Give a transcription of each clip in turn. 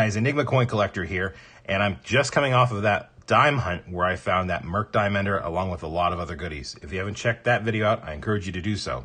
guys, EnigmaCoinCollector here, and I'm just coming off of that dime hunt where I found that Merc Dime Ender along with a lot of other goodies. If you haven't checked that video out, I encourage you to do so.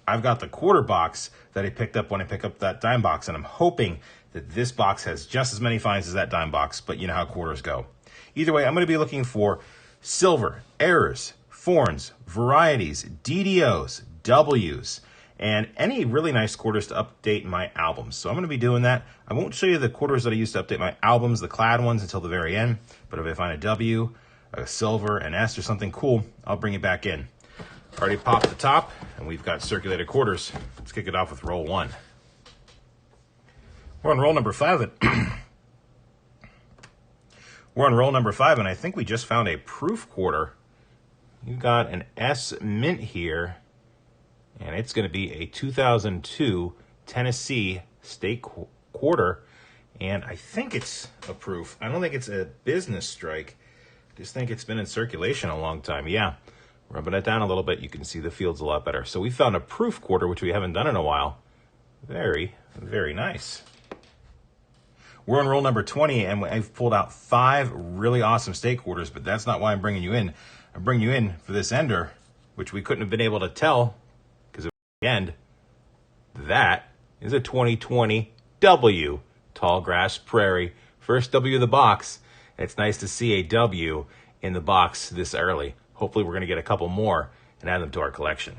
I've got the quarter box that I picked up when I picked up that dime box, and I'm hoping that this box has just as many finds as that dime box, but you know how quarters go. Either way, I'm going to be looking for silver, errors, forns, varieties, DDOs, Ws, and any really nice quarters to update my albums. So I'm going to be doing that. I won't show you the quarters that I used to update my albums, the clad ones, until the very end. But if I find a W, a silver, an S, or something cool, I'll bring it back in. Already popped the top, and we've got circulated quarters. Let's kick it off with roll one. We're on roll number 5. We're on roll number 5, and I think we just found a proof quarter. You've got an S mint here. And it's going to be a 2002 Tennessee State Quarter. And I think it's a proof. I don't think it's a business strike. I just think it's been in circulation a long time. Yeah, rubbing it down a little bit, you can see the field's a lot better. So we found a proof quarter, which we haven't done in a while. Very, very nice. We're on roll number 20, and I've pulled out 5 really awesome state quarters, but that's not why I'm bringing you in. I'm bringing you in for this ender, which we couldn't have been able to tell end. That is a 2020 W, Tall Grass Prairie. First W of the box. It's nice to see a W in the box this early. Hopefully we're going to get a couple more and add them to our collection.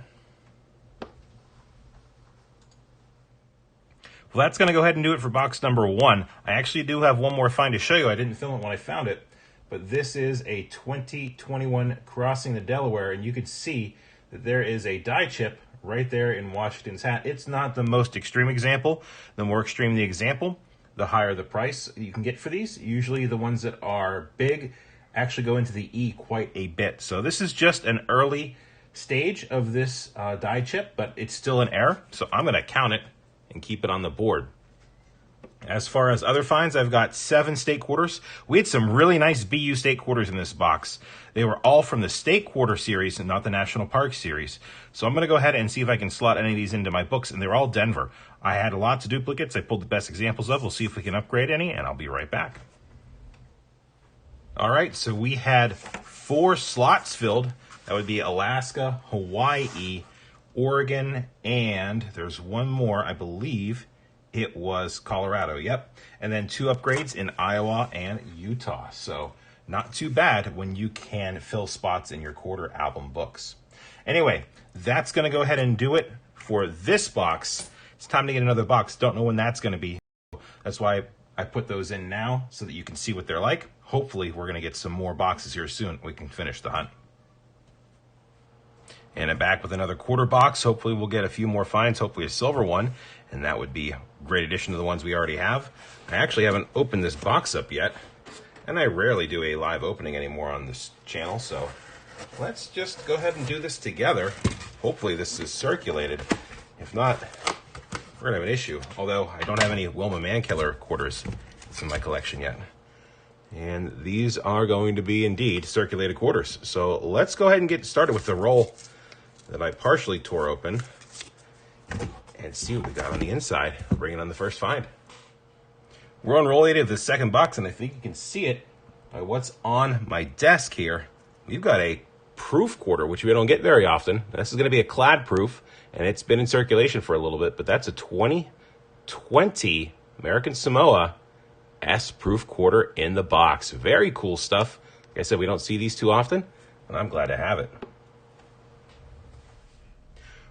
Well, that's going to go ahead and do it for box number 1. I actually do have one more find to show you. I didn't film it when I found it, but this is a 2021 Crossing the Delaware, and you can see that there is a die chip right there in Washington's hat. It's not the most extreme example. The more extreme the example, the higher the price you can get for these. Usually the ones that are big actually go into the E quite a bit. So this is just an early stage of this die chip, but it's still an error. So I'm going to count it and keep it on the board. As far as other finds, I've got 7 state quarters. We had some really nice BU state quarters in this box. They were all from the state quarter series and not the National Park series. So I'm going to go ahead and see if I can slot any of these into my books, and they're all Denver. I had lots of duplicates I pulled the best examples of. We'll see if we can upgrade any, and I'll be right back. All right, so we had 4 slots filled. That would be Alaska, Hawaii, Oregon, and there's one more, I believe. It was Colorado, yep. And then 2 upgrades in Iowa and Utah. So not too bad when you can fill spots in your quarter album books. Anyway, that's going to go ahead and do it for this box. It's time to get another box. Don't know when that's going to be. That's why I put those in now so that you can see what they're like. Hopefully, we're going to get some more boxes here soon. We can finish the hunt. And I'm back with another quarter box. Hopefully we'll get a few more finds, hopefully a silver one, and that would be a great addition to the ones we already have. I actually haven't opened this box up yet, and I rarely do a live opening anymore on this channel, so let's just go ahead and do this together. Hopefully this is circulated. If not, we're gonna have an issue, although I don't have any Wilma Mankiller quarters in my collection yet. And these are going to be indeed circulated quarters. So let's go ahead and get started with the roll that I partially tore open and see what we got on the inside. Bring it on the first find. We're on roll 8 of the second box, and I think you can see it by what's on my desk here. We've got a proof quarter, which we don't get very often. This is going to be a clad proof, and it's been in circulation for a little bit, but that's a 2020 American Samoa S proof quarter in the box. Very cool stuff. Like I said, we don't see these too often, and I'm glad to have it.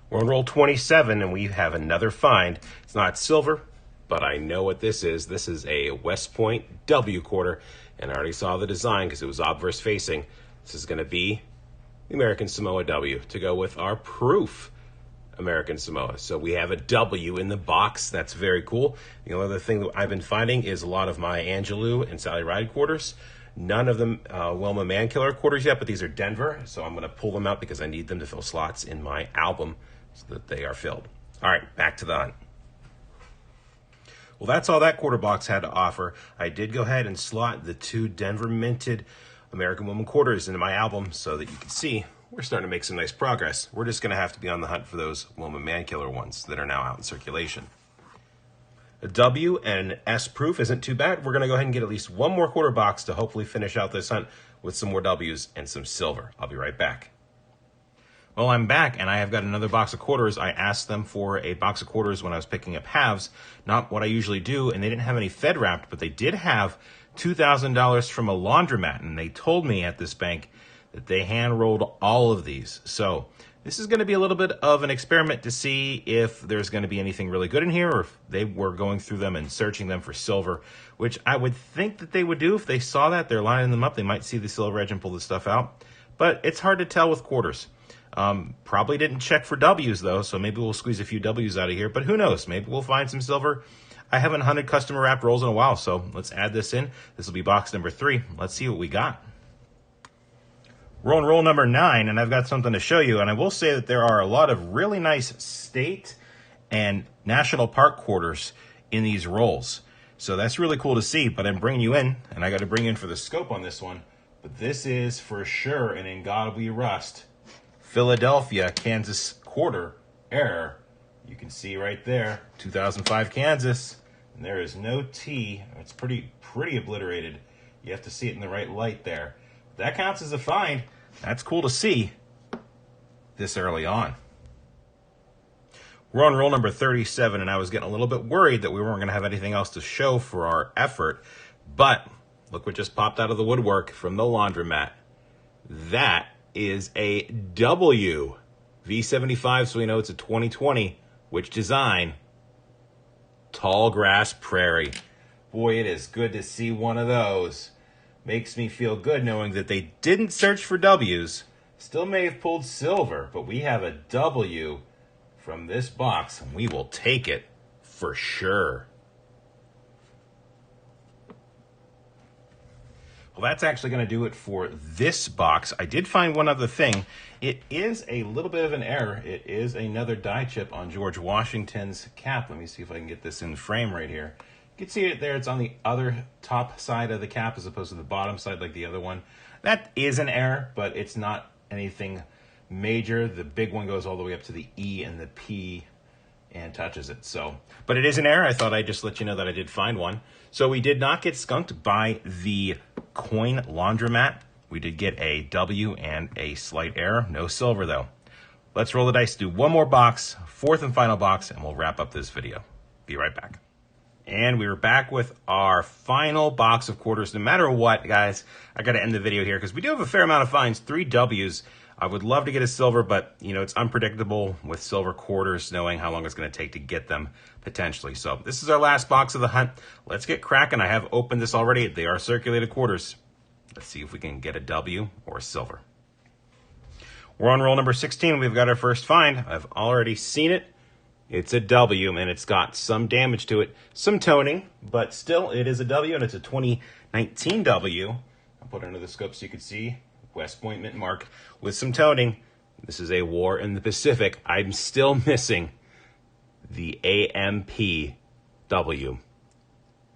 We're on roll 27, and we have another find. It's not silver, but I know what this is. This is a West Point W quarter, and I already saw the design because it was obverse facing. This is going to be the American Samoa W to go with our proof American Samoa. So we have a W in the box. That's very cool. The only other thing that I've been finding is a lot of my Angelou and Sally Ride quarters. None of them Wilma Mankiller quarters yet, but these are Denver. So I'm going to pull them out because I need them to fill slots in my album so that they are filled. All right, back to the hunt. Well, that's all that quarter box had to offer. I did go ahead and slot the 2 Denver minted American Woman quarters into my album so that you can see we're starting to make some nice progress. We're just going to have to be on the hunt for those Wilma Mankiller ones that are now out in circulation. A W and an S proof isn't too bad. We're going to go ahead and get at least one more quarter box to hopefully finish out this hunt with some more W's and some silver. I'll be right back. Well, I'm back, and I have got another box of quarters. I asked them for a box of quarters when I was picking up halves, not what I usually do, and they didn't have any Fed wrapped, but they did have $2,000 from a laundromat, and they told me at this bank that they hand-rolled all of these. So this is going to be a little bit of an experiment to see if there's going to be anything really good in here, or if they were going through them and searching them for silver, which I would think that they would do. If they saw that, they're lining them up, they might see the silver edge and pull the stuff out. But it's hard to tell with quarters. Probably didn't check for W's though, so maybe we'll squeeze a few W's out of here, but who knows? Maybe we'll find some silver. I haven't hunted customer wrapped rolls in a while, so let's add this in. This will be box number 3. Let's see what we got. We're on roll number 9, and I've got something to show you, and I will say that there are a lot of really nice state and national park quarters in these rolls. So that's really cool to see, but I'm bringing you in, and I got to bring in for the scope on this one, but this is for sure an In God We Rust Philadelphia, Kansas quarter error. You can see right there, 2005 Kansas, and there is no T. It's pretty obliterated. You have to see it in the right light there. That counts as a find. That's cool to see this early on. We're on roll number 37, and I was getting a little bit worried that we weren't going to have anything else to show for our effort, but look what just popped out of the woodwork from the laundromat. That is a W V75, so we know it's a 2020. Which design? Tall Grass Prairie. Boy, it is good to see one of those. Makes me feel good knowing that they didn't search for W's. Still may have pulled silver, but we have a W from this box, and we will take it for sure. Well, that's actually going to do it for this box. I did find one other thing. It is a little bit of an error. It is another die chip on George Washington's cap. Let me see if I can get this in frame right here. You can see it there. It's on the other top side of the cap as opposed to the bottom side like the other one. That is an error, but it's not anything major. The big one goes all the way up to the E and the P and touches it. So, but it is an error. I thought I'd just let you know that I did find one. So we did not get skunked by the coin laundromat. We did get a W and a slight error. No silver though. Let's roll the dice, do one more box, 4th and final box, and we'll wrap up this video. Be right back. And we were back with our final box of quarters. No matter what, guys, I got to end the video here because we do have a fair amount of finds, 3 W's. I would love to get a silver, but, you know, it's unpredictable with silver quarters, knowing how long it's going to take to get them, potentially. So this is our last box of the hunt. Let's get cracking. I have opened this already. They are circulated quarters. Let's see if we can get a W or a silver. We're on roll number 16. We've got our first find. I've already seen it. It's a W, and it's got some damage to it, some toning, but still, it is a W, and it's a 2019 W. I'll put it under the scope so you can see. West Point mint mark with some toning. This is a war in the Pacific. I'm still missing the AMP W.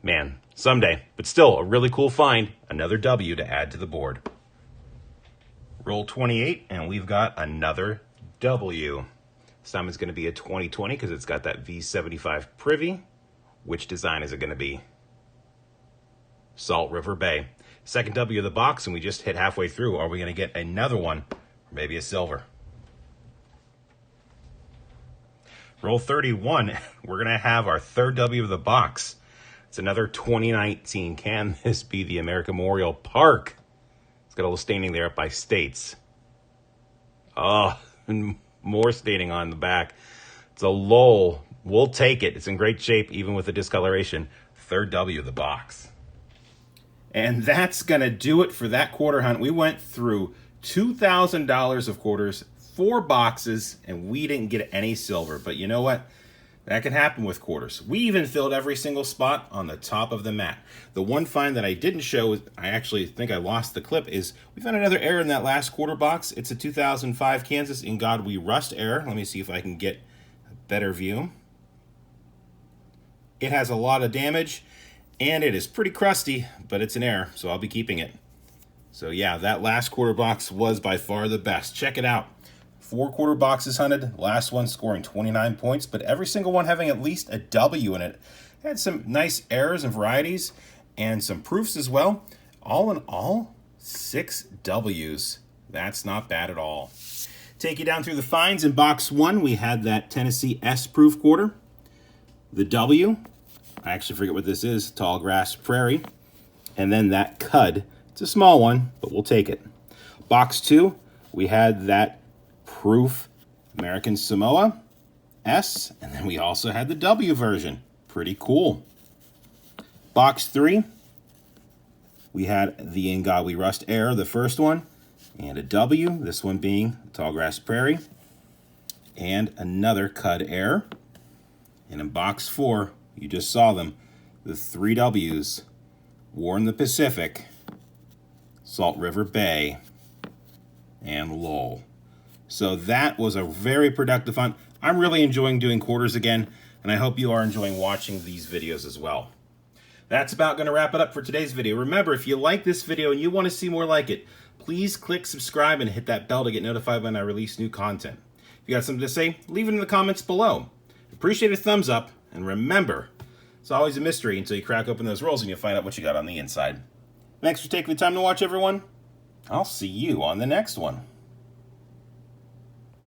Man, someday, but still a really cool find. Another W to add to the board. Roll 28, and we've got another W. This time it's going to be a 2020 because it's got that V75 privy. Which design is it going to be? Salt River Bay. Second W of the box, and we just hit halfway through. Are we going to get another one? Or maybe a silver? Roll 31. We're going to have our third W of the box. It's another 2019. Can this be the American Memorial Park? It's got a little staining there up by States. Oh, and more staining on the back. It's a Lowell. We'll take it. It's in great shape, even with the discoloration. Third W of the box. And that's going to do it for that quarter hunt. We went through $2,000 of quarters, 4 boxes, and we didn't get any silver. But you know what? That can happen with quarters. We even filled every single spot on the top of the mat. The one find that I didn't show, I actually think I lost the clip, is we found another error in that last quarter box. It's a 2005 Kansas In God We Rust error. Let me see if I can get a better view. It has a lot of damage, and it is pretty crusty, but it's an error, so I'll be keeping it. So yeah, that last quarter box was by far the best. Check it out. 4 quarter boxes hunted, last one scoring 29 points, but every single one having at least a W in it. Had some nice errors and varieties and some proofs as well. All in all, 6 W's. That's not bad at all. Take you down through the finds. In box 1, we had that Tennessee S proof quarter. The W, I actually forget what this is, Tall Grass Prairie. And then that Cud. It's a small one, but we'll take it. Box 2, we had that proof American Samoa S, and then we also had the W version. Pretty cool. Box 3, we had the Ngawee Rust Air, the first one, and a W, this one being Tallgrass Prairie, and another Cud Air. And in box 4, you just saw them, the 3 W's, War in the Pacific, Salt River Bay, and Lowell. So that was a very productive hunt. I'm really enjoying doing quarters again, and I hope you are enjoying watching these videos as well. That's about going to wrap it up for today's video. Remember, if you like this video and you want to see more like it, please click subscribe and hit that bell to get notified when I release new content. If you got something to say, leave it in the comments below. Appreciate a thumbs up, and remember, it's always a mystery until you crack open those rolls and you find out what you got on the inside. Thanks for taking the time to watch, everyone. I'll see you on the next one.